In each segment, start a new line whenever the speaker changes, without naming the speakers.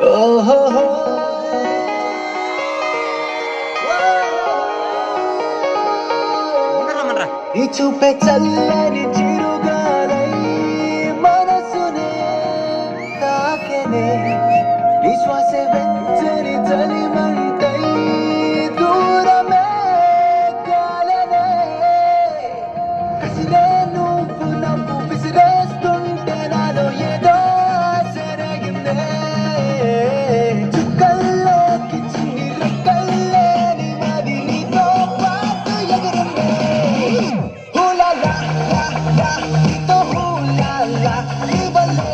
ఓహోహో నీ చూపే చల్లని చిరుగాలై మనసునే తాకెనే నీ శ్వాసే వెచ్చని చలిమంటై దూరమే కాలనే కసిరే నువ్వు నవ్వు విసిరేస్తుంటే నాలో ఏదో సరగిందే చుక్కల్లోకి చిన్ని రెక్కల్లే నీ మది నీతో పాటు ఎగిరిందే హూలా లా లా లా నీతో హూలా లా నీ వల్లే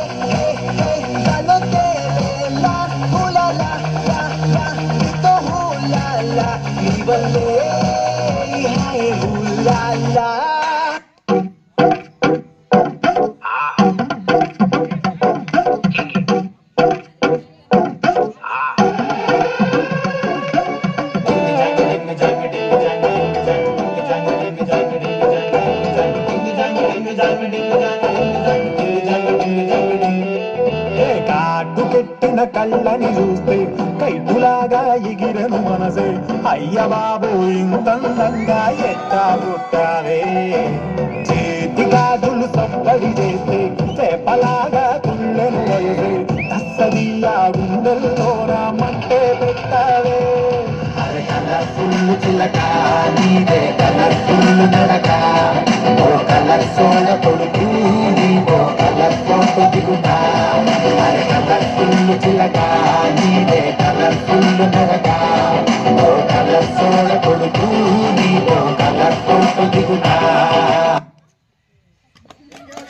నాలో తేలేలా హూలా లా లా లా నీతో హూలా లా నీ వల్లే హాయ్ హూలా లా
కాటు పెట్టిన కళ్ళని చూస్తే కైటులాగా ఎగిరను మనసే అయ్య బాబు ఇంతందంగా ఎట్టా పుట్టావే చేతి గాజులు సప్పడి చేస్తే చేపలాగా కుళ్ళను వయసే తస్సదియా గుండెల్లోన మంటే పెట్టావే అరే కలర్ఫుల్ చిలక నీదే కలర్ఫుల్ నడక ఓ కలర్ సోన కొడుకు నీవో కలర్ ఫోటో దిగుతా అరే కలర్ఫుల్ చిలక నీదే కలర్ఫుల్